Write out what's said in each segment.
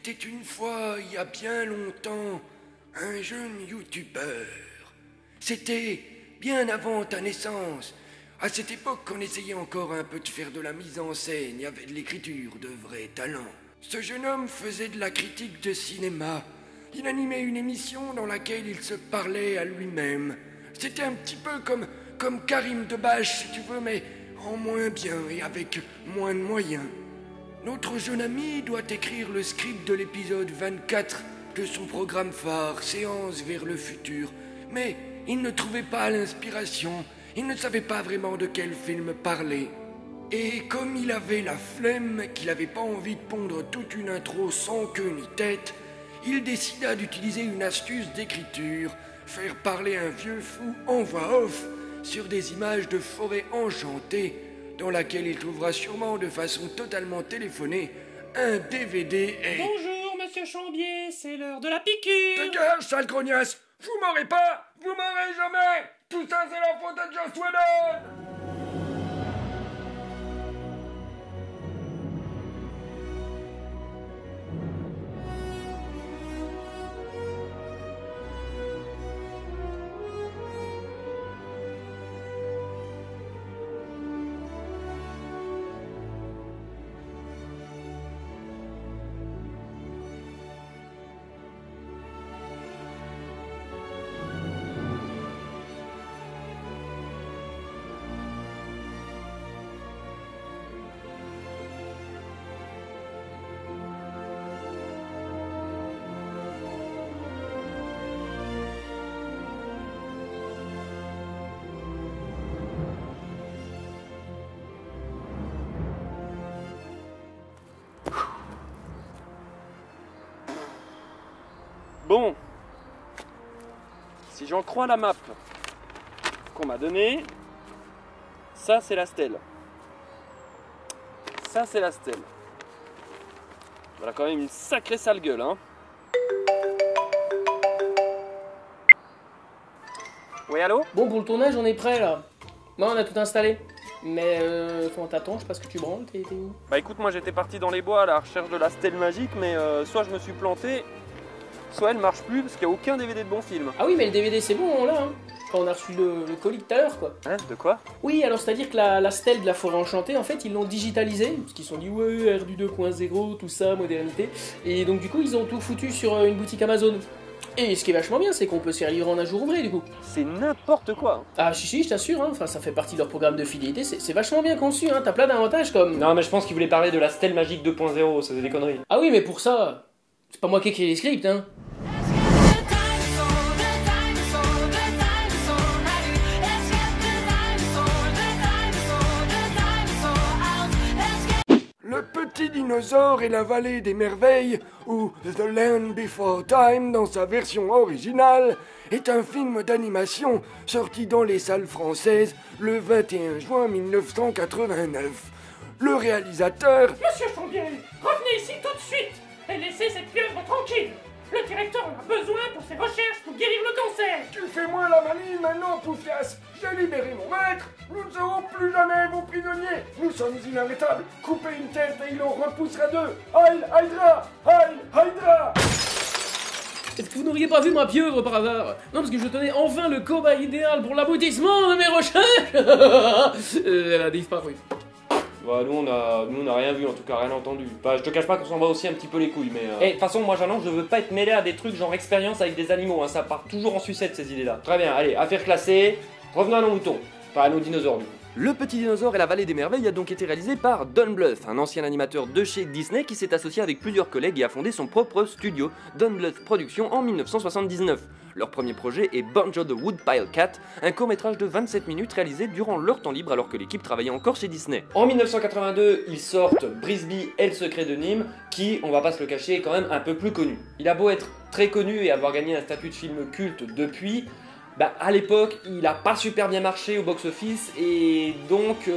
était une fois, il y a bien longtemps, un jeune youtubeur. C'était bien avant ta naissance. À cette époque, on essayait encore un peu de faire de la mise en scène, il y avait de l'écriture, de vrais talents. Ce jeune homme faisait de la critique de cinéma. Il animait une émission dans laquelle il se parlait à lui-même. C'était un petit peu comme Karim Debache, si tu veux, mais en moins bien et avec moins de moyens. Notre jeune ami doit écrire le script de l'épisode 24 de son programme phare, Séance vers le futur. Mais il ne trouvait pas l'inspiration, il ne savait pas vraiment de quel film parler. Et comme il avait la flemme, qu'il n'avait pas envie de pondre toute une intro sans queue ni tête, il décida d'utiliser une astuce d'écriture, faire parler un vieux fou en voix off sur des images de forêt enchantée, dans laquelle il trouvera sûrement de façon totalement téléphonée un DVD et... Bonjour, monsieur Chambier, c'est l'heure de la piqûre. Dégage, sale grognasse! Vous m'aurez pas! Vous m'aurez jamais! Tout ça, c'est la faute de Joss Whedon! Bon, si j'en crois la map qu'on m'a donnée, ça c'est la stèle. Ça c'est la stèle. Elle a quand même une sacrée sale gueule, hein. Oui, allô? Bon, pour le tournage, on est prêt là. Non, on a tout installé. Mais on t'attend, je sais pas ce que tu branles, t'es où? Bah écoute, moi j'étais parti dans les bois à la recherche de la stèle magique, mais soit je me suis planté, soit elle marche plus parce qu'il n'y a aucun DVD de bon film. Ah oui, mais le DVD c'est bon, on l'a, hein. Quand on a reçu le colis tout à l'heure, quoi. Hein? De quoi? Oui, alors c'est-à-dire que la stèle de la forêt enchantée, en fait, ils l'ont digitalisée, parce qu'ils se sont dit, ouais, R du 2.0, tout ça, modernité. Et donc du coup, ils ont tout foutu sur une boutique Amazon. Et ce qui est vachement bien, c'est qu'on peut se faire livrer en un jour ouvré, du coup. C'est n'importe quoi. Ah si, je t'assure, hein. Enfin, ça fait partie de leur programme de fidélité, c'est vachement bien conçu, hein. T'as plein d'avantages comme... Non, mais je pense qu'il voulait parler de la stèle magique 2.0, c'est des conneries. Ah oui, mais pour ça, c'est pas moi qui écris les scripts, hein. Le petit dinosaure et la vallée des merveilles, ou The Land Before Time dans sa version originale, est un film d'animation sorti dans les salles françaises le 21 juin 1989. Le réalisateur... Monsieur Chambier, revenez ici tout de suite et laissez cette pieuvre tranquille. Le directeur en a besoin pour ses recherches pour guérir le cancer. Tu fais moins la maline maintenant, Poufias. J'ai libéré mon maître. Nous ne serons plus jamais vos prisonniers. Nous sommes inarrêtables. Coupez une tête et il en repoussera deux. Heil Hydra! Heil Hydra! Est-ce que vous n'auriez pas vu ma pieuvre par hasard? Non, parce que je tenais enfin le cobaye idéal pour l'aboutissement de mes recherches. Elle a disparu. Bah, nous on a rien vu, en tout cas rien entendu. Bah, je te cache pas qu'on s'en va aussi un petit peu les couilles, mais... De toute façon, moi j'annonce, je veux pas être mêlé à des trucs genre expérience avec des animaux, hein, ça part toujours en sucette ces idées-là. Très bien, allez, affaire classée, revenons à nos moutons, pas à nos dinosaures du coup. Le Petit Dinosaure et la Vallée des Merveilles a donc été réalisé par Don Bluth, un ancien animateur de chez Disney qui s'est associé avec plusieurs collègues et a fondé son propre studio, Don Bluth Productions, en 1979. Leur premier projet est Banjo the Woodpile Cat, un court-métrage de 27 minutes réalisé durant leur temps libre alors que l'équipe travaillait encore chez Disney. En 1982, ils sortent Brisby et le secret de Nîmes, qui, on va pas se le cacher, est quand même un peu plus connu. Il a beau être très connu et avoir gagné un statut de film culte depuis, à l'époque, il a pas super bien marché au box-office et donc,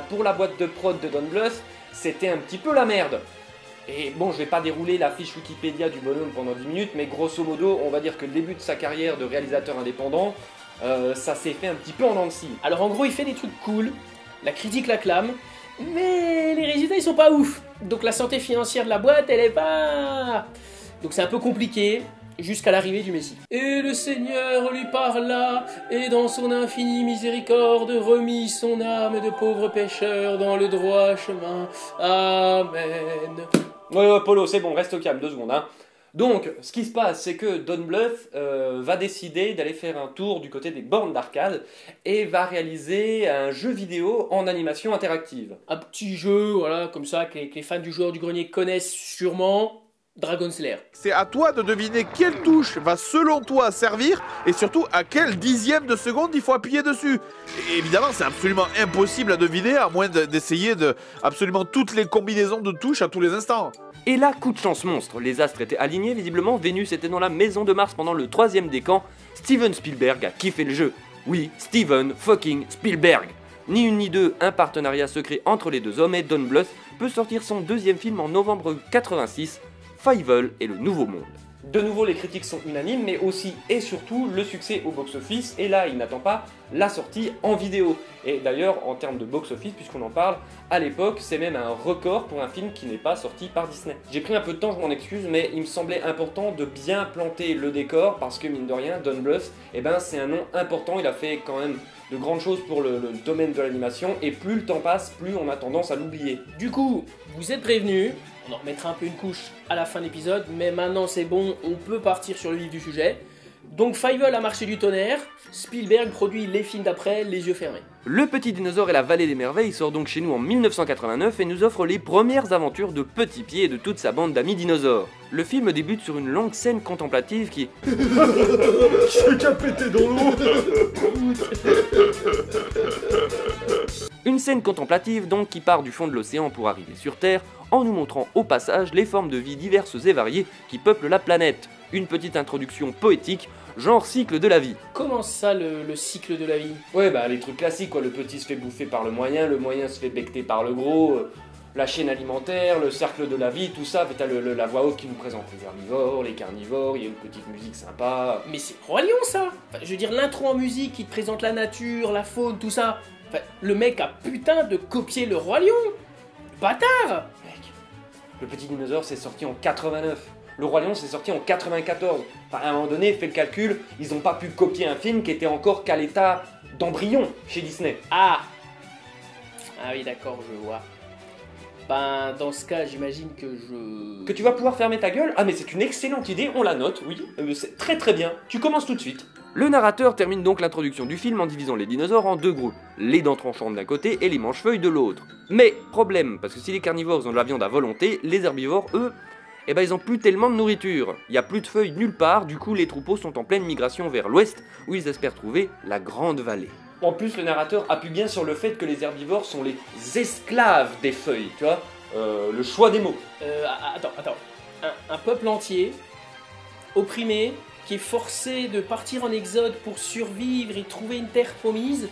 pour la boîte de prod de Don Bluth, c'était un petit peu la merde. Et bon, je vais pas dérouler la fiche Wikipédia du bonhomme pendant 10 minutes, mais grosso modo, on va dire que le début de sa carrière de réalisateur indépendant, ça s'est fait un petit peu en dents de scie. Alors en gros, il fait des trucs cool, la critique l'acclame, mais les résultats ils sont pas ouf. Donc la santé financière de la boîte elle est pas... Donc c'est un peu compliqué jusqu'à l'arrivée du Messie. Et le Seigneur lui parla et dans son infinie miséricorde remit son âme de pauvre pécheur dans le droit chemin. Amen. Ouais, Polo, c'est bon, reste au calme, 2 secondes. Hein. Donc, ce qui se passe, c'est que Don Bluth va décider d'aller faire un tour du côté des bornes d'arcade et va réaliser un jeu vidéo en animation interactive. Un petit jeu, voilà, comme ça, que les fans du joueur du grenier connaissent sûrement, Dragon Slayer. C'est à toi de deviner quelle touche va selon toi servir et surtout à quel dixième de seconde il faut appuyer dessus. Et évidemment, c'est absolument impossible à deviner à moins d'essayer absolument toutes les combinaisons de touches à tous les instants. Et là, coup de chance monstre, les astres étaient alignés, visiblement Vénus était dans la maison de Mars pendant le 3e décan. Steven Spielberg a kiffé le jeu. Oui, Steven fucking Spielberg. Ni une ni deux, un partenariat secret entre les deux hommes et Don Bluth peut sortir son 2e film en novembre 86, Fievel et le Nouveau Monde. De nouveau, les critiques sont unanimes, mais aussi et surtout le succès au box-office, et là, il n'attend pas la sortie en vidéo. Et d'ailleurs, en termes de box-office, puisqu'on en parle, à l'époque, c'est même un record pour un film qui n'est pas sorti par Disney. J'ai pris un peu de temps, je m'en excuse, mais il me semblait important de bien planter le décor, parce que mine de rien, Don Bluth, c'est un nom important, il a fait quand même de grandes choses pour le domaine de l'animation, et plus le temps passe, plus on a tendance à l'oublier. Du coup, vous êtes prévenus, on en remettra un peu une couche à la fin de l'épisode, mais maintenant c'est bon, on peut partir sur le vif du sujet. Donc Fievel a marché du tonnerre, Spielberg produit les films d'après, les yeux fermés. Le Petit Dinosaure et la Vallée des Merveilles sort donc chez nous en 1989 et nous offre les premières aventures de Petit Pied et de toute sa bande d'amis dinosaures. Le film débute sur une longue scène contemplative qui... Je qu'à péter dans l'eau. Une scène contemplative donc qui part du fond de l'océan pour arriver sur Terre, en nous montrant au passage les formes de vie diverses et variées qui peuplent la planète. Une petite introduction poétique, genre cycle de la vie. Comment ça, le cycle de la vie? Ouais, les trucs classiques, quoi. Le petit se fait bouffer par le moyen se fait becter par le gros, la chaîne alimentaire, le cercle de la vie, tout ça. T'as la voix off qui nous présente les herbivores, les carnivores, il y a une petite musique sympa. Mais c'est Roi Lion, ça! Enfin, je veux dire, l'intro en musique qui te présente la nature, la faune, tout ça. Enfin, le mec a putain de copier le Roi Lion! Bâtard! Mec, le Petit Dinosaure c'est sorti en 89. Le Roi Lion c'est sorti en 94. Enfin, à un moment donné, fais le calcul, ils ont pas pu copier un film qui était encore qu'à l'état d'embryon chez Disney. Ah oui, d'accord, je vois. Dans ce cas, j'imagine que tu vas pouvoir fermer ta gueule? Ah mais c'est une excellente idée, on la note, oui. C'est très très bien. Tu commences tout de suite. Le narrateur termine donc l'introduction du film en divisant les dinosaures en 2 groupes. Les dents tranchantes d'un côté et les manchefeuilles de l'autre. Mais, problème, parce que si les carnivores ont de la viande à volonté, les herbivores, eux... ils ont plus tellement de nourriture. Il y a plus de feuilles nulle part, du coup les troupeaux sont en pleine migration vers l'ouest, où ils espèrent trouver la Grande Vallée. En plus, le narrateur appuie bien sur le fait que les herbivores sont les esclaves des feuilles, tu vois, le choix des mots. Attends. Un peuple entier, opprimé, qui est forcé de partir en exode pour survivre et trouver une terre promise.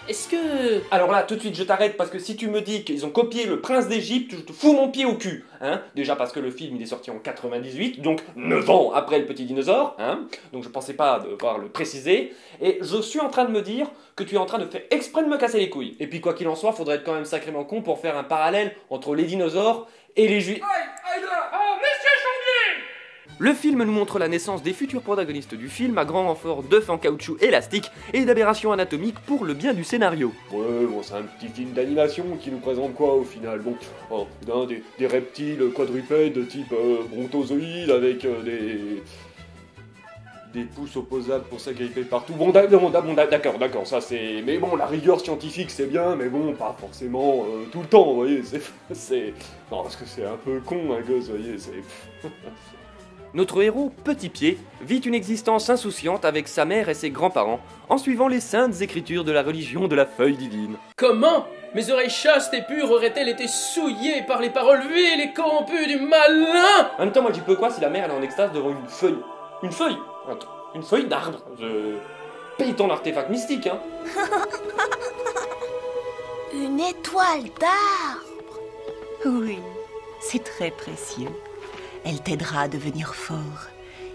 Est-ce que... Alors là, tout de suite, je t'arrête parce que si tu me dis qu'ils ont copié le prince d'Égypte, je te fous mon pied au cul, hein. Déjà parce que le film, il est sorti en 98, donc 9 ans après le Petit Dinosaure, hein. Donc je pensais pas devoir le préciser. Et je suis en train de me dire que tu es en train de faire exprès de me casser les couilles. Et puis quoi qu'il en soit, faudrait être quand même sacrément con pour faire un parallèle entre les dinosaures et les juifs. Oh, monsieur Chandier! Le film nous montre la naissance des futurs protagonistes du film à grand renfort d'œufs en caoutchouc élastique et d'aberrations anatomiques pour le bien du scénario. Ouais, bon, c'est un petit film d'animation qui nous présente quoi au final? Bon, des reptiles quadrupèdes de type brontozoïde avec des pouces opposables pour s'agripper partout. Bon, d'accord, ça c'est... Mais bon, la rigueur scientifique c'est bien, mais bon, pas forcément tout le temps, vous voyez, c'est... Non, parce que c'est un peu con un gosse, vous voyez, c'est... Notre héros, Petit Pied, vit une existence insouciante avec sa mère et ses grands-parents, en suivant les saintes écritures de la religion de la feuille divine. Comment mes oreilles chastes et pures auraient-elles été souillées par les paroles viles et corrompues du malin? En même temps, moi j'y peux quoi si la mère elle est en extase devant une feuille? Une feuille? Une feuille d'arbre. Paye ton artefact mystique, hein. Une étoile d'arbre. Oui, c'est très précieux. Elle t'aidera à devenir fort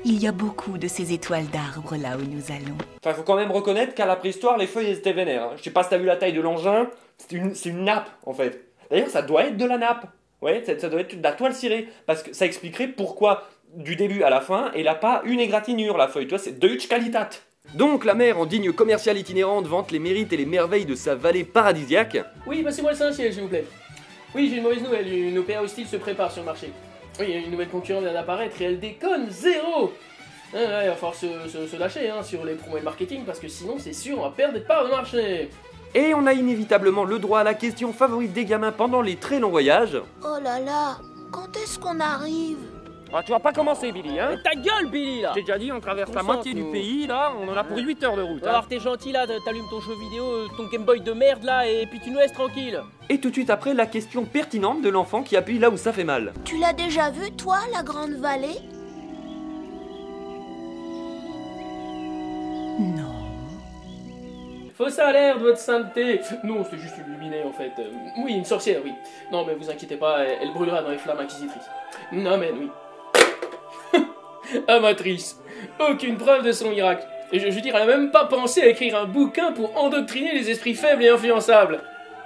Il y a beaucoup de ces étoiles d'arbres là où nous allons. Enfin, faut quand même reconnaître qu'à la préhistoire, les feuilles elles étaient vénères. Hein. Je sais pas si t'as vu la taille de l'engin, c'est une nappe en fait. D'ailleurs, ça doit être de la nappe. Ouais, ça doit être de la toile cirée. Parce que ça expliquerait pourquoi, du début à la fin, elle a pas une égratignure la feuille. Tu vois, c'est Deutsche Qualität. Donc la mère, en digne commerciale itinérante, vante les mérites et les merveilles de sa vallée paradisiaque. Oui, passez-moi le Saint-Ciel, s'il vous plaît. Oui, j'ai une mauvaise nouvelle, une OPA hostile se prépare sur le marché. Oui, une nouvelle concurrente vient d'apparaître et elle déconne zéro. Ouais, il va falloir se lâcher hein, sur les promos et le marketing parce que sinon c'est sûr on va perdre des parts de marché. Et on a inévitablement le droit à la question favorite des gamins pendant les très longs voyages. Oh là là, quand est-ce qu'on arrive? Ah, tu vas pas commencer, Billy, hein? Mais ta gueule, Billy, là! J'ai déjà dit, on traverse la moitié du pays, là, on en a pour 8 heures de route. Alors t'es gentil là, t'allumes ton jeu vidéo, ton Game Boy de merde là, et puis tu nous laisses tranquille. Et tout de suite après, la question pertinente de l'enfant qui appuie là où ça fait mal. Tu l'as déjà vu, toi, la Grande Vallée? Non. Faux salaire de votre sainteté. Non, c'était juste illuminé en fait. Oui, une sorcière, oui. Non, mais vous inquiétez pas, elle brûlera dans les flammes inquisitrices. Non, mais oui. Amatrice. Aucune preuve de son miracle. Et je veux dire, elle a même pas pensé à écrire un bouquin pour endoctriner les esprits faibles et influençables.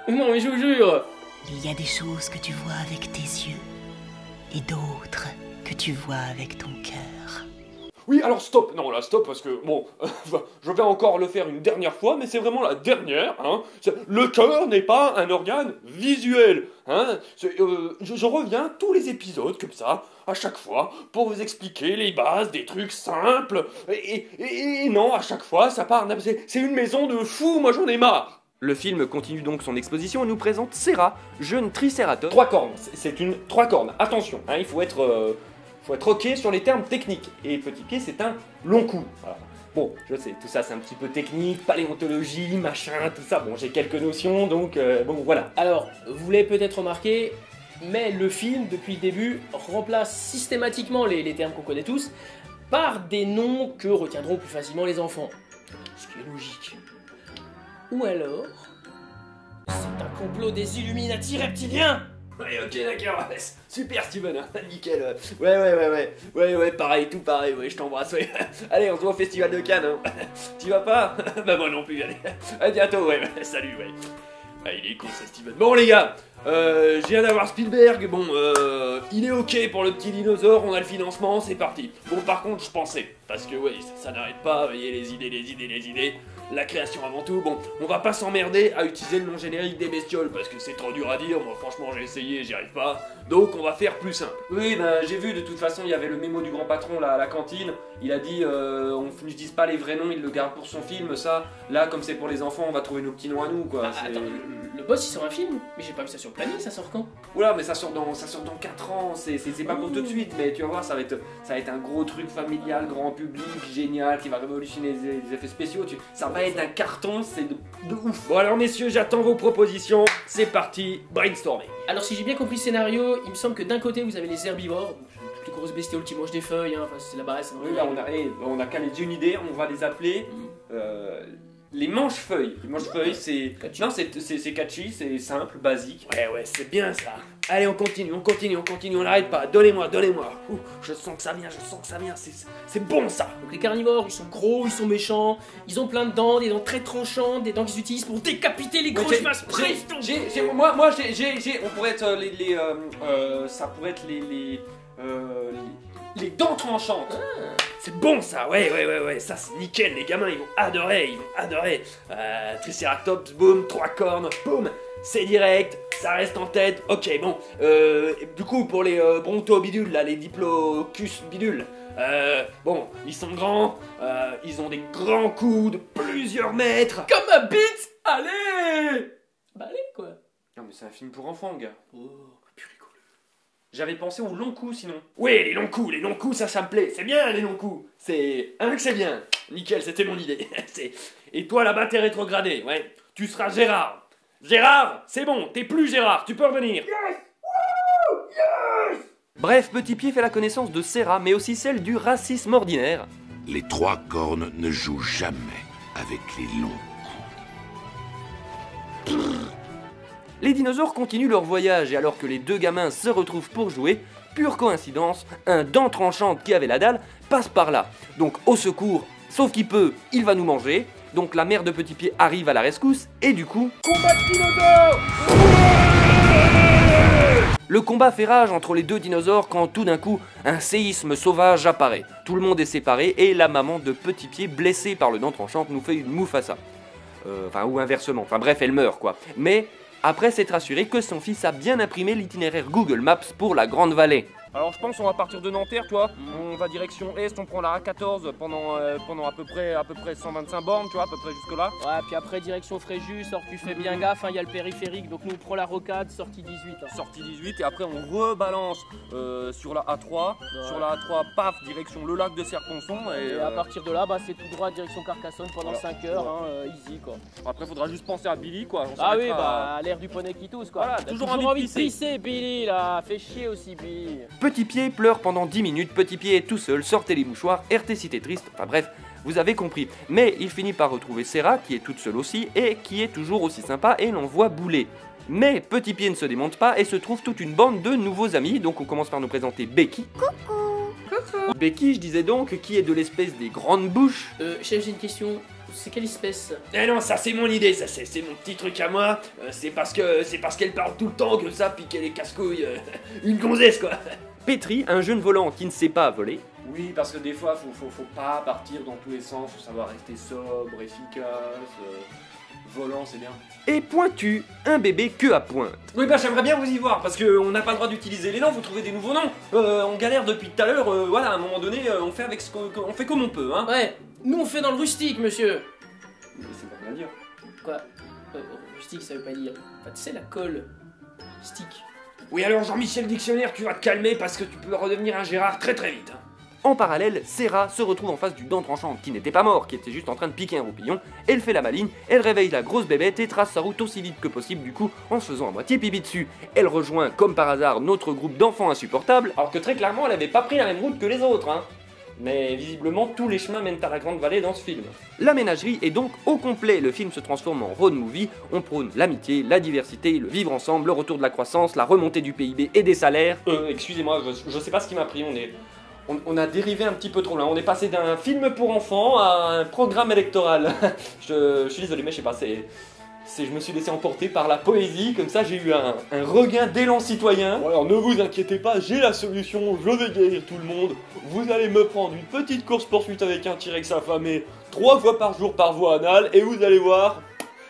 Non, mais je vous jure. Il y a des choses que tu vois avec tes yeux et d'autres que tu vois avec ton cœur. Oui, alors stop, non là stop parce que bon, je vais encore le faire une dernière fois, mais c'est vraiment la dernière. Hein. Le cœur n'est pas un organe visuel. Hein. Je reviens tous les épisodes comme ça, à chaque fois, pour vous expliquer les bases des trucs simples. Et non, à chaque fois, ça part. C'est une maison de fous, moi j'en ai marre. Le film continue donc son exposition et nous présente Serra, jeune tricératops. 3 cornes, c'est une 3 cornes. Attention, hein, il faut être ok sur les termes techniques. Et Petit Pied, c'est un long cou. Voilà. Bon, je sais, tout ça c'est un petit peu technique, paléontologie, machin, tout ça. Bon, j'ai quelques notions, donc bon, voilà. Alors, vous l'avez peut-être remarqué, mais le film, depuis le début, remplace systématiquement les termes qu'on connaît tous par des noms que retiendront plus facilement les enfants. Ce qui est logique. Ou alors, c'est un complot des Illuminati reptiliens. Ouais, ok, d'accord, super Steven, hein, nickel. Ouais, pareil, tout pareil, ouais, je t'embrasse, ouais. Allez, on se voit au Festival de Cannes, hein. T'y vas pas? Bah moi non plus, allez. À bientôt, ouais, salut, ouais. Ah, il est con, ça, Steven. Bon, les gars, je viens d'avoir Spielberg, bon, il est ok pour le petit dinosaure, on a le financement, c'est parti. Bon, par contre, je pensais, parce que, ouais, ça n'arrête pas, vous voyez, les idées. La création avant tout, bon, on va pas s'emmerder à utiliser le nom générique des bestioles parce que c'est trop dur à dire, moi franchement j'ai essayé, j'y arrive pas, donc on va faire plus simple. Oui, ben j'ai vu de toute façon, il y avait le mémo du grand patron là à la cantine, il a dit on n'utilise pas les vrais noms, il le garde pour son film, ça, là comme c'est pour les enfants, on va trouver nos petits noms à nous quoi. Attends, le boss il sort un film? Mais j'ai pas vu ça sur le planning, ça sort quand? Oula, mais ça sort dans 4 ans, c'est pas pour tout de suite, mais tu vas voir, ça va être un gros truc familial, grand public, génial, qui va révolutionner les effets spéciaux, ça va être un carton, c'est de ouf. Bon alors messieurs, j'attends vos propositions, c'est parti, brainstorming. Alors si j'ai bien compris le scénario, il me semble que d'un côté vous avez les herbivores, toutes les grosses bestioles qui mangent des feuilles, hein, enfin c'est la base. Oui, là on a qu'à les une idée, on va les appeler les manches-feuilles. Les manches-feuilles c'est... Non, c'est catchy, c'est simple, basique. Ouais, c'est bien ça. Allez, on continue, on n'arrête pas. Donnez-moi. Ouh, je sens que ça vient, c'est bon ça. Donc les carnivores, ils sont gros, ils sont méchants, ils ont plein de dents, des dents très tranchantes, des dents qu'ils utilisent pour décapiter les grosses masses préhistoriques. Moi, on pourrait être ça pourrait être les dents tranchantes. C'est bon ça, ouais, ça c'est nickel, les gamins ils vont adorer. Triceratops, boum, 3 cornes, boum, c'est direct, ça reste en tête, ok, bon. Du coup, pour les brontobidules, là, les diplocus bidules, bon, ils sont grands, ils ont des grands coups de plusieurs mètres. Comme ma bite, allez. Bah allez, quoi. Non mais c'est un film pour enfants, gars. Oh. J'avais pensé aux longs coups sinon. Oui, les longs coups, ça me plaît. C'est bien les longs coups. C'est bien. Nickel, c'était mon idée. Et toi là-bas, t'es rétrogradé, ouais. Tu seras Gérard. Gérard, c'est bon, t'es plus Gérard, tu peux revenir. Yes! Woo! Yes! Bref, Petit Pied fait la connaissance de Serra, mais aussi celle du racisme ordinaire. Les 3 cornes ne jouent jamais avec les longs coups. Les dinosaures continuent leur voyage et alors que les deux gamins se retrouvent pour jouer, pure coïncidence, un dent tranchante qui avait la dalle passe par là. Donc au secours, sauf qu'il peut, il va nous manger. Donc la mère de Petit Pied arrive à la rescousse et du coup... Combat de dinosaures! Le combat fait rage entre les deux dinosaures quand tout d'un coup, un séisme sauvage apparaît. Tout le monde est séparé et la maman de Petit Pied, blessée par le dent tranchante, nous fait une mouffe à ça. Ou inversement, enfin bref, elle meurt quoi. Mais après s'être assuré que son fils a bien imprimé l'itinéraire Google Maps pour la Grande Vallée. Alors je pense on va partir de Nanterre, toi. On va direction Est, on prend la A14 pendant à peu près 125 bornes, tu vois, à peu près jusque là. Ouais, puis après direction Fréjus, alors tu fais bien gaffe, il y a le périphérique, donc nous on prend la rocade, sortie 18. Sortie 18 et après on rebalance sur la A3. Sur la A3, paf, direction le lac de Serponçon. Et à partir de là, bah, c'est tout droit direction Carcassonne pendant 5 heures, easy quoi. Après faudra juste penser à Billy quoi. Ah oui, bah l'air du poney qui tousse quoi. Voilà, toujours envie de pisser Billy là, fait chier aussi Billy. Petit Pied pleure pendant 10 minutes, Petit Pied est tout seul, sortez les mouchoirs, RTCT triste, enfin bref, vous avez compris. Mais il finit par retrouver Serra, qui est toute seule aussi, et qui est toujours aussi sympa, et l'envoie bouler. Mais Petit Pied ne se démonte pas, et se trouve toute une bande de nouveaux amis, donc on commence par nous présenter Becky. Coucou. Becky, je disais donc, qui est de l'espèce des grandes bouches. Chef, j'ai une question. C'est quelle espèce? Eh non, ça c'est mon idée, ça c'est mon petit truc à moi. C'est parce qu'elle parle tout le temps que ça, puis qu'elle est casse-couille. Une gonzesse quoi. Petri, un jeune volant qui ne sait pas voler. Oui, parce que des fois, faut pas partir dans tous les sens, faut savoir rester sobre, efficace, volant, c'est bien. Et Pointu, un bébé queue à pointe. Oui, bah j'aimerais bien vous y voir, parce qu'on n'a pas le droit d'utiliser les noms, faut trouver des nouveaux noms. On galère depuis tout à l'heure, voilà, à un moment donné, on fait avec on fait comme on peut, hein. Ouais, nous on fait dans le rustique, monsieur. Mais c'est pas bien dire. Quoi? Rustique, ça veut pas dire... Enfin, tu sais, la colle. Stick. Oui alors Jean-Michel Dictionnaire, tu vas te calmer parce que tu peux redevenir un Gérard très très vite. En parallèle, Serra se retrouve en face du dent tranchante qui n'était pas mort, qui était juste en train de piquer un roupillon. Elle fait la maligne, elle réveille la grosse bébête et trace sa route aussi vite que possible du coup en se faisant à moitié pipi dessus. Elle rejoint comme par hasard notre groupe d'enfants insupportables. Alors que très clairement, elle avait pas pris la même route que les autres, hein. Mais visiblement, tous les chemins mènent à la Grande Vallée dans ce film. La ménagerie est donc au complet, le film se transforme en road movie, on prône l'amitié, la diversité, le vivre ensemble, le retour de la croissance, la remontée du PIB et des salaires. Excusez-moi, je sais pas ce qui m'a pris, on a dérivé un petit peu trop loin, on est passé d'un film pour enfants à un programme électoral. je suis désolé mais je sais pas, je me suis laissé emporter par la poésie, comme ça j'ai eu un regain d'élan citoyen. Bon, alors ne vous inquiétez pas, j'ai la solution, je vais guérir tout le monde. Vous allez me prendre une petite course-poursuite avec un T-Rex affamé 3 fois par jour par voie anale et vous allez voir,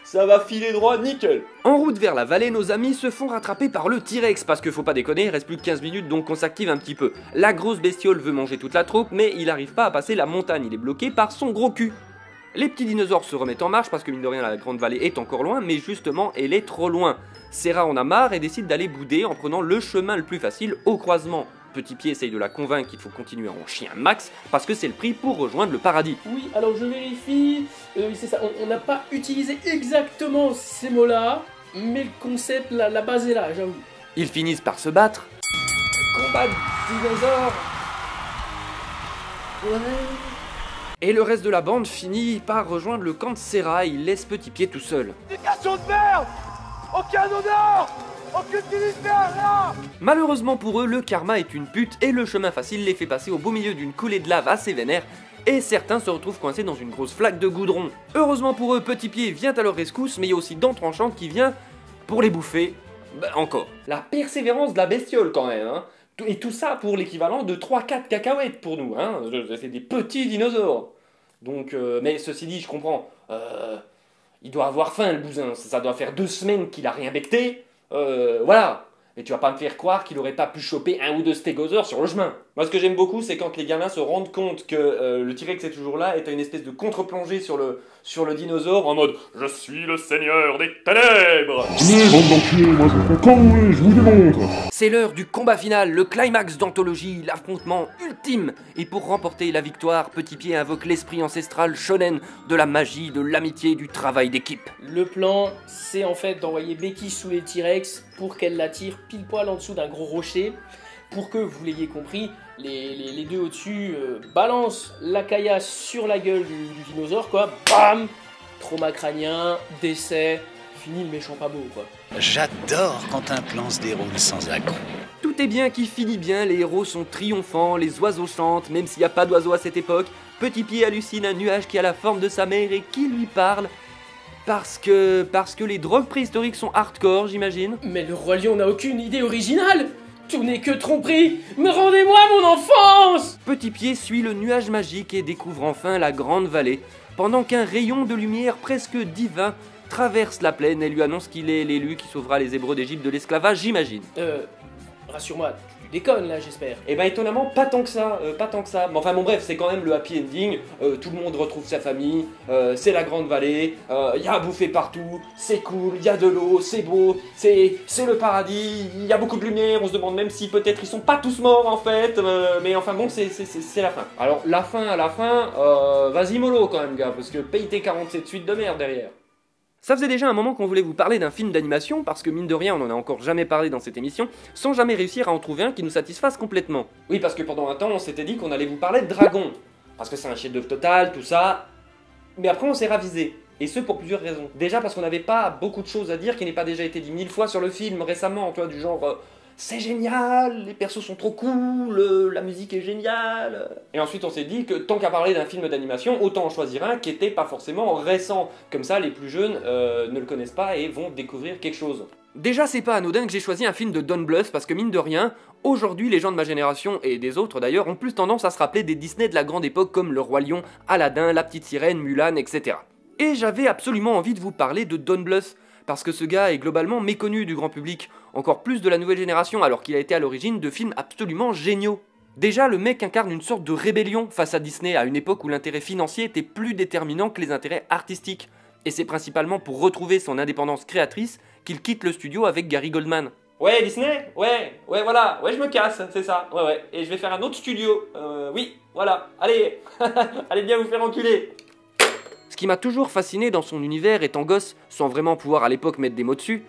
ça va filer droit nickel. En route vers la vallée, nos amis se font rattraper par le T-Rex, parce que faut pas déconner, il reste plus que 15 minutes donc on s'active un petit peu. La grosse bestiole veut manger toute la troupe, mais il arrive pas à passer la montagne, il est bloqué par son gros cul. Les petits dinosaures se remettent en marche parce que mine de rien la Grande Vallée est encore loin, mais justement elle est trop loin. Serra en a marre et décide d'aller bouder en prenant le chemin le plus facile au croisement. Petit Pied essaye de la convaincre qu'il faut continuer à en chier un max parce que c'est le prix pour rejoindre le paradis. Oui, alors je vérifie, c'est ça, on n'a pas utilisé exactement ces mots-là, mais le concept, la base est là, j'avoue. Ils finissent par se battre. Combat de dinosaures. Ouais... Et le reste de la bande finit par rejoindre le camp de Serra, il laisse Petit Pied tout seul. Éducation de merde! Aucun honneur! Aucune dignité, rien! Malheureusement pour eux, le karma est une pute et le chemin facile les fait passer au beau milieu d'une coulée de lave assez vénère et certains se retrouvent coincés dans une grosse flaque de goudron. Heureusement pour eux, Petit Pied vient à leur rescousse, mais il y a aussi Dent Tranchante qui vient pour les bouffer. Bah, encore. La persévérance de la bestiole quand même, hein. Et tout ça pour l'équivalent de 3-4 cacahuètes pour nous, hein. C'est des petits dinosaures. Donc, mais ceci dit, je comprends. Il doit avoir faim, le bousin. Ça doit faire 2 semaines qu'il a rien becté. Voilà. Et tu vas pas me faire croire qu'il aurait pas pu choper 1 ou 2 stégosaures sur le chemin. Moi, ce que j'aime beaucoup, c'est quand les gamins se rendent compte que le T-Rex est toujours là et t'as une espèce de contre-plongée sur le dinosaure en mode « Je suis le seigneur des ténèbres !» C'est l'heure du combat final, le climax d'anthologie, l'affrontement ultime. Et pour remporter la victoire, Petit Pied invoque l'esprit ancestral shonen de la magie, de l'amitié, du travail d'équipe. Le plan, c'est en fait d'envoyer Becky sous les T-Rex pour qu'elle la tire pile poil en dessous d'un gros rocher. Pour que vous l'ayez compris, les deux au-dessus balancent la caillasse sur la gueule du dinosaure, quoi. Bam! Trauma crânien, décès, finit le méchant pas beau, quoi. J'adore quand un plan se déroule sans accroc. Tout est bien qui finit bien, les héros sont triomphants, les oiseaux chantent, même s'il n'y a pas d'oiseaux à cette époque. Petit Pied hallucine un nuage qui a la forme de sa mère et qui lui parle. Parce que les drogues préhistoriques sont hardcore, j'imagine. Mais le Roi Lion n'a aucune idée originale. Tout n'est que tromperie. Me rendez-moi mon enfance. Petit Pied suit le nuage magique et découvre enfin la grande vallée, pendant qu'un rayon de lumière presque divin traverse la plaine et lui annonce qu'il est l'élu qui sauvera les Hébreux d'Égypte de l'esclavage, j'imagine. Rassure-moi, tu déconnes là, j'espère. Eh ben étonnamment, pas tant que ça. Mais enfin bon bref, c'est quand même le happy ending, tout le monde retrouve sa famille, c'est la grande vallée, y a à bouffer partout, c'est cool, y a de l'eau, c'est beau, c'est le paradis, il y a beaucoup de lumière, on se demande même si peut-être ils sont pas tous morts en fait, mais enfin bon, c'est la fin. Alors la fin, vas-y mollo quand même gars, parce que paye tes 47 suites de merde derrière. Ça faisait déjà un moment qu'on voulait vous parler d'un film d'animation, parce que mine de rien on en a encore jamais parlé dans cette émission, sans jamais réussir à en trouver un qui nous satisfasse complètement. Oui, parce que pendant un temps on s'était dit qu'on allait vous parler de Dragon, parce que c'est un chef-d'œuvre total, tout ça, mais après on s'est ravisé, et ce pour plusieurs raisons. Déjà parce qu'on n'avait pas beaucoup de choses à dire qui n'aient pas déjà été dit 1000 fois sur le film récemment, tu vois, du genre... c'est génial, les persos sont trop cool, la musique est géniale. Et ensuite on s'est dit que tant qu'à parler d'un film d'animation, autant en choisir un qui était pas forcément récent. Comme ça les plus jeunes ne le connaissent pas et vont découvrir quelque chose. Déjà c'est pas anodin que j'ai choisi un film de Don Bluth parce que mine de rien, aujourd'hui les gens de ma génération et des autres d'ailleurs ont plus tendance à se rappeler des Disney de la grande époque comme Le Roi Lion, Aladdin, La Petite Sirène, Mulan, etc. Et j'avais absolument envie de vous parler de Don Bluth. Parce que ce gars est globalement méconnu du grand public, encore plus de la nouvelle génération, alors qu'il a été à l'origine de films absolument géniaux. Déjà, le mec incarne une sorte de rébellion face à Disney, à une époque où l'intérêt financier était plus déterminant que les intérêts artistiques. Et c'est principalement pour retrouver son indépendance créatrice qu'il quitte le studio avec Gary Goldman. Ouais, Disney? Ouais, voilà, ouais, je me casse, c'est ça, ouais, et je vais faire un autre studio, oui, voilà, allez, allez bien vous faire enculer. Ce qui m'a toujours fasciné dans son univers étant gosse, sans vraiment pouvoir à l'époque mettre des mots dessus,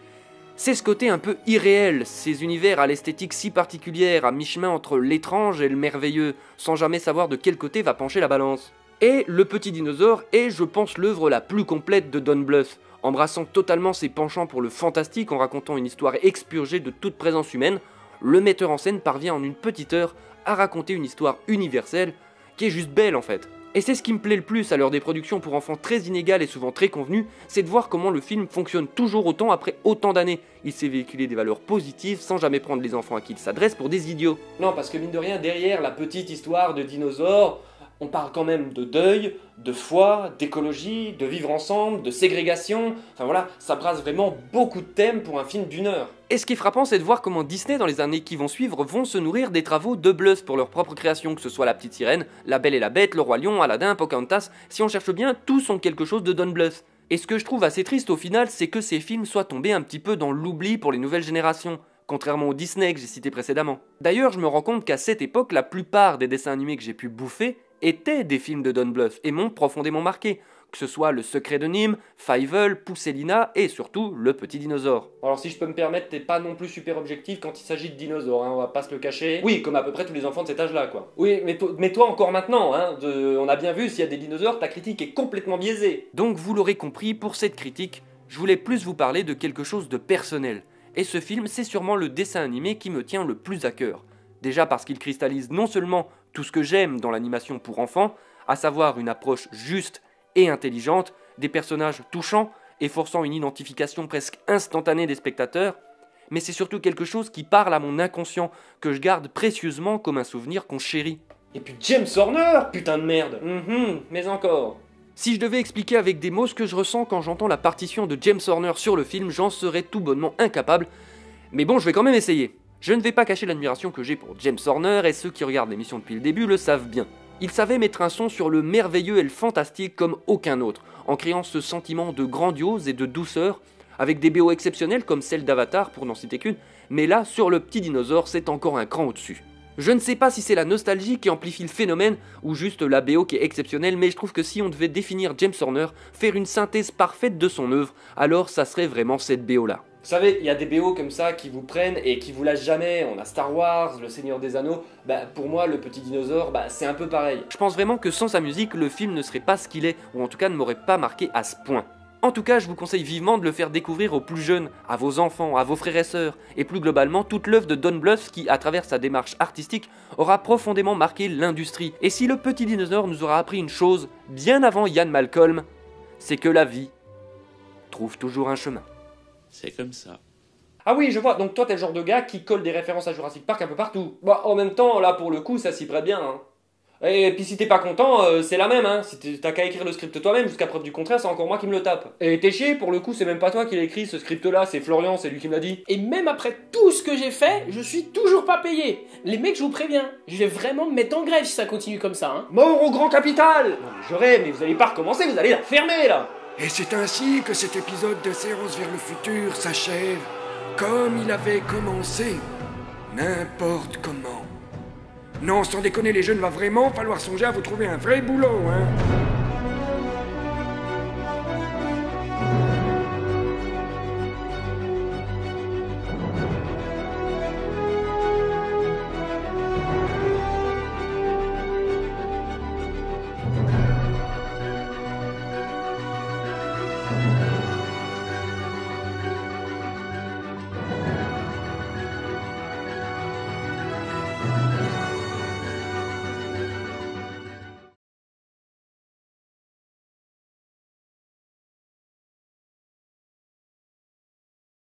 c'est ce côté un peu irréel, ces univers à l'esthétique si particulière, à mi-chemin entre l'étrange et le merveilleux, sans jamais savoir de quel côté va pencher la balance. Et Le Petit Dinosaure est, je pense, l'œuvre la plus complète de Don Bluth, embrassant totalement ses penchants pour le fantastique en racontant une histoire expurgée de toute présence humaine, le metteur en scène parvient en une petite heure à raconter une histoire universelle, qui est juste belle en fait. Et c'est ce qui me plaît le plus à l'heure des productions pour enfants très inégales et souvent très convenues, c'est de voir comment le film fonctionne toujours autant après autant d'années. Il sait véhiculer des valeurs positives sans jamais prendre les enfants à qui il s'adresse pour des idiots. Non, parce que mine de rien, derrière la petite histoire de dinosaures, on parle quand même de deuil, de foi, d'écologie, de vivre ensemble, de ségrégation, enfin voilà, ça brasse vraiment beaucoup de thèmes pour un film d'1 heure. Et ce qui est frappant, c'est de voir comment Disney, dans les années qui vont suivre, vont se nourrir des travaux de Bluth pour leur propre création, que ce soit La Petite Sirène, La Belle et la Bête, Le Roi Lion, Aladdin, Pocahontas, si on cherche bien, tous ont quelque chose de Don Bluth. Et ce que je trouve assez triste au final, c'est que ces films soient tombés un petit peu dans l'oubli pour les nouvelles générations, contrairement au Disney que j'ai cité précédemment. D'ailleurs, je me rends compte qu'à cette époque, la plupart des dessins animés que j'ai pu bouffer étaient des films de Don Bluth et m'ont profondément marqué, que ce soit Le Secret de Nîmes, Fievel, Pousselina et surtout Le Petit Dinosaure. Alors si je peux me permettre, t'es pas non plus super objectif quand il s'agit de dinosaures, hein, on va pas se le cacher. Oui, comme à peu près tous les enfants de cet âge-là, quoi. Oui, mais toi encore maintenant, hein, on a bien vu, s'il y a des dinosaures, ta critique est complètement biaisée. Donc vous l'aurez compris, pour cette critique, je voulais plus vous parler de quelque chose de personnel. Et ce film, c'est sûrement le dessin animé qui me tient le plus à cœur. Déjà parce qu'il cristallise non seulement tout ce que j'aime dans l'animation pour enfants, à savoir une approche juste et intelligente, des personnages touchants et forçant une identification presque instantanée des spectateurs, mais c'est surtout quelque chose qui parle à mon inconscient, que je garde précieusement comme un souvenir qu'on chérit. Et puis James Horner, putain de merde. Mais encore. Si je devais expliquer avec des mots ce que je ressens quand j'entends la partition de James Horner sur le film, j'en serais tout bonnement incapable, mais bon, je vais quand même essayer. Je ne vais pas cacher l'admiration que j'ai pour James Horner, et ceux qui regardent l'émission depuis le début le savent bien. Il savait mettre un son sur le merveilleux et le fantastique comme aucun autre, en créant ce sentiment de grandiose et de douceur, avec des BO exceptionnelles comme celle d'Avatar, pour n'en citer qu'une, mais là, sur Le Petit Dinosaure, c'est encore un cran au-dessus. Je ne sais pas si c'est la nostalgie qui amplifie le phénomène, ou juste la BO qui est exceptionnelle, mais je trouve que si on devait définir James Horner, faire une synthèse parfaite de son œuvre, alors ça serait vraiment cette BO-là. Vous savez, il y a des BO comme ça qui vous prennent et qui vous lâchent jamais. On a Star Wars, Le Seigneur des Anneaux. Pour moi, Le Petit Dinosaure, c'est un peu pareil. Je pense vraiment que sans sa musique, le film ne serait pas ce qu'il est, ou en tout cas ne m'aurait pas marqué à ce point. En tout cas, je vous conseille vivement de le faire découvrir aux plus jeunes, à vos enfants, à vos frères et sœurs, et plus globalement toute l'œuvre de Don Bluth qui, à travers sa démarche artistique, aura profondément marqué l'industrie. Et si le petit dinosaure nous aura appris une chose, bien avant Ian Malcolm, c'est que la vie trouve toujours un chemin. C'est comme ça. Ah oui, je vois, donc toi t'es le genre de gars qui colle des références à Jurassic Park un peu partout. Bah en même temps, là pour le coup, ça s'y prête bien, hein. Et puis si t'es pas content, c'est la même, hein. Si t'as qu'à écrire le script toi-même, jusqu'à preuve du contraire, c'est encore moi qui me le tape. Et t'es chier, pour le coup, c'est même pas toi qui l'as écrit, ce script-là, c'est Florian, c'est lui qui me l'a dit. Et même après tout ce que j'ai fait, je suis toujours pas payé. Les mecs, je vous préviens, je vais vraiment me mettre en grève si ça continue comme ça, hein. Mort au grand capital! Non mais je rêve, mais vous allez pas recommencer, vous allez la fermer, là! Et c'est ainsi que cet épisode de Séance vers le futur s'achève, comme il avait commencé. N'importe comment. Non, sans déconner, les jeunes, va vraiment falloir songer à vous trouver un vrai boulot, hein.